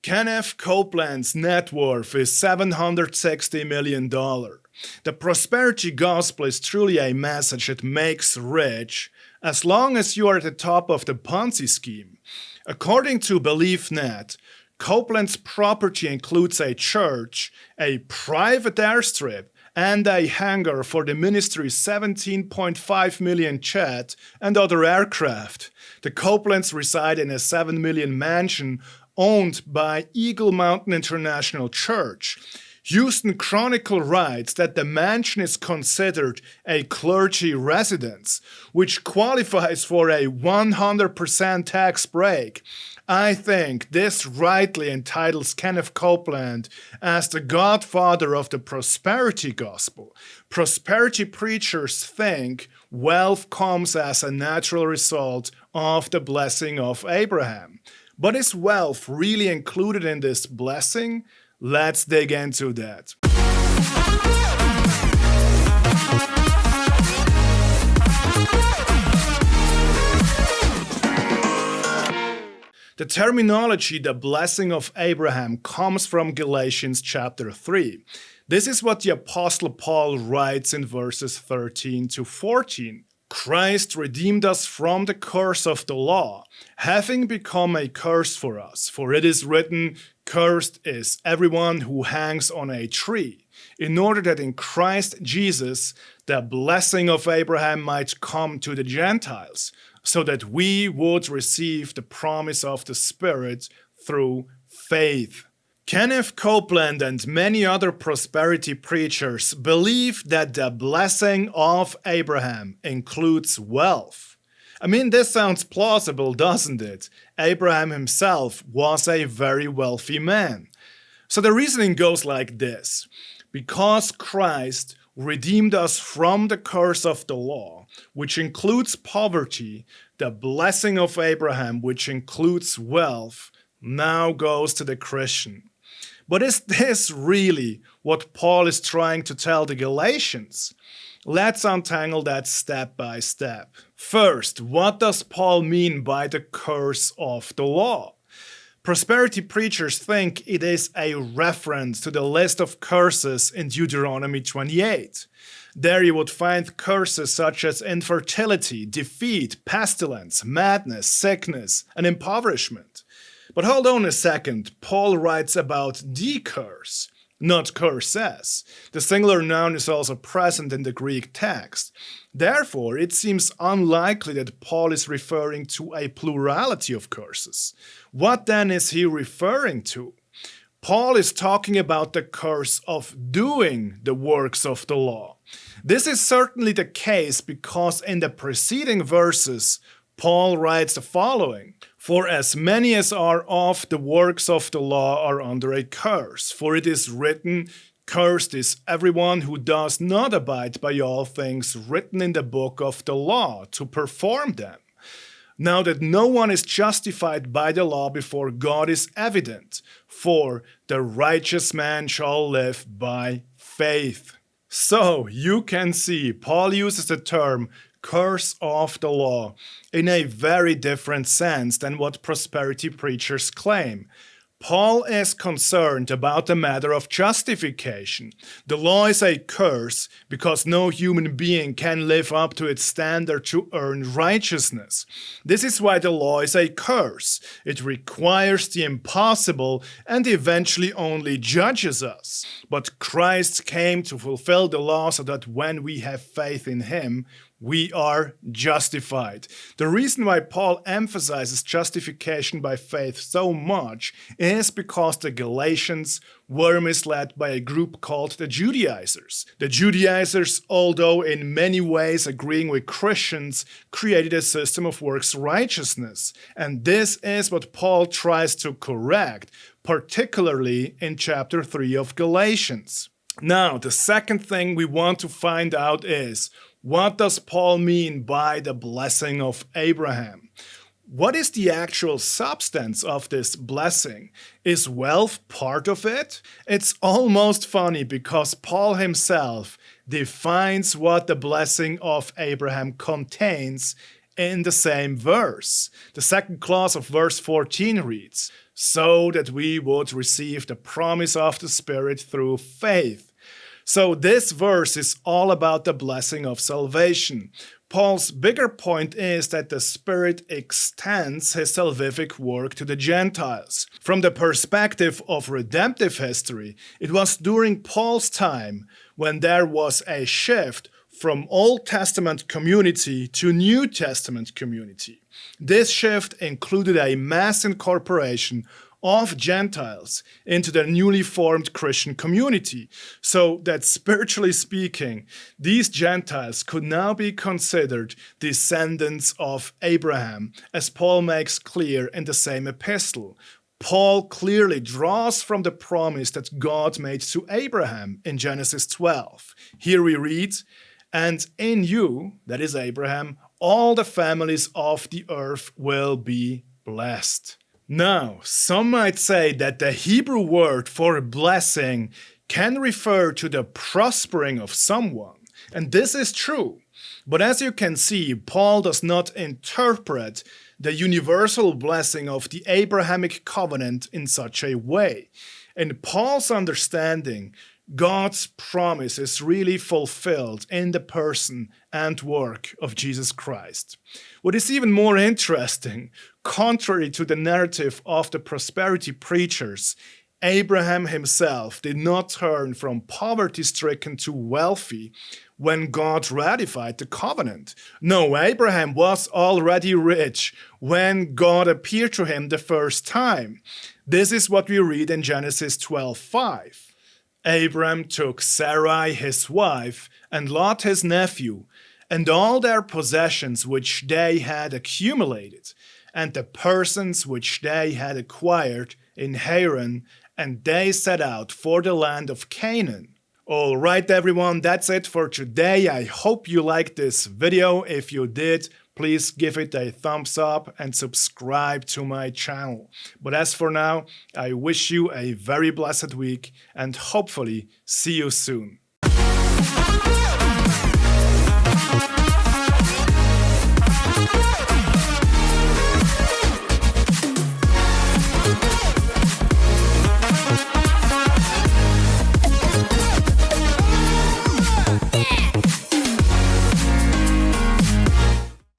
Kenneth Copeland's net worth is $760 million. The prosperity gospel is truly a message that makes rich as long as you are at the top of the Ponzi scheme. According to Beliefnet, Copeland's property includes a church, a private airstrip, and a hangar for the ministry's 17.5 million jet and other aircraft. The Copelands reside in a $7 million mansion owned by Eagle Mountain International Church. Houston Chronicle writes that the mansion is considered a clergy residence, which qualifies for a 100% tax break. I think this rightly entitles Kenneth Copeland as the godfather of the prosperity gospel. Prosperity preachers think wealth comes as a natural result of the blessing of Abraham. But is wealth really included in this blessing? Let's dig into that. The terminology, the blessing of Abraham, comes from Galatians chapter 3. This is what the Apostle Paul writes in verses 13 to 14. Christ redeemed us from the curse of the law, having become a curse for us. For it is written, "Cursed is everyone who hangs on a tree," in order that in Christ Jesus the blessing of Abraham might come to the Gentiles, so that we would receive the promise of the Spirit through faith. Kenneth Copeland and many other prosperity preachers believe that the blessing of Abraham includes wealth. I mean, this sounds plausible, doesn't it? Abraham himself was a very wealthy man. So the reasoning goes like this. Because Christ redeemed us from the curse of the law, which includes poverty, the blessing of Abraham, which includes wealth, now goes to the Christian. But is this really what Paul is trying to tell the Galatians? Let's untangle that step by step. First, what does Paul mean by the curse of the law? Prosperity preachers think it is a reference to the list of curses in Deuteronomy 28. There you would find curses such as infertility, defeat, pestilence, madness, sickness, and impoverishment. But hold on a second, Paul writes about the curse, not curses. The singular noun is also present in the Greek text. Therefore, it seems unlikely that Paul is referring to a plurality of curses. What then is he referring to? Paul is talking about the curse of doing the works of the law. This is certainly the case because in the preceding verses, Paul writes the following, "For as many as are of the works of the law are under a curse. For it is written, Cursed is everyone who does not abide by all things written in the book of the law to perform them. Now that no one is justified by the law before God is evident, for the righteous man shall live by faith." So you can see Paul uses the term curse of the law in a very different sense than what prosperity preachers claim. Paul is concerned about the matter of justification. The law is a curse because no human being can live up to its standard to earn righteousness. This is why the law is a curse. It requires the impossible and eventually only judges us. But Christ came to fulfill the law so that when we have faith in Him, we are justified. The reason why Paul emphasizes justification by faith so much is because the Galatians were misled by a group called the Judaizers. The Judaizers, although in many ways agreeing with Christians, created a system of works righteousness. And this is what Paul tries to correct, particularly in chapter 3 of Galatians. Now, the second thing we want to find out is, what does Paul mean by the blessing of Abraham? What is the actual substance of this blessing? Is wealth part of it? It's almost funny because Paul himself defines what the blessing of Abraham contains in the same verse. The second clause of verse 14 reads, so that we would receive the promise of the Spirit through faith. So this verse is all about the blessing of salvation. Paul's bigger point is that the Spirit extends his salvific work to the Gentiles. From the perspective of redemptive history, it was during Paul's time when there was a shift from Old Testament community to New Testament community. This shift included a mass incorporation of Gentiles into the newly formed Christian community, so that spiritually speaking, these Gentiles could now be considered descendants of Abraham, as Paul makes clear in the same epistle. Paul clearly draws from the promise that God made to Abraham in Genesis 12. Here we read, and in you, that is Abraham, all the families of the earth will be blessed. Now, some might say that the Hebrew word for blessing can refer to the prospering of someone, and this is true. But as you can see, Paul does not interpret the universal blessing of the Abrahamic covenant in such a way. In Paul's understanding, God's promise is really fulfilled in the person and work of Jesus Christ. What is even more interesting, contrary to the narrative of the prosperity preachers, Abraham himself did not turn from poverty-stricken to wealthy when God ratified the covenant. No, Abraham was already rich when God appeared to him the first time. This is what we read in Genesis 12:5. Abram took Sarai his wife, and Lot his nephew, and all their possessions which they had accumulated, and the persons which they had acquired in Haran, and they set out for the land of Canaan. All right, everyone, that's it for today. I hope you liked this video. If you did, please give it a thumbs up and subscribe to my channel. But as for now, I wish you a very blessed week and hopefully see you soon.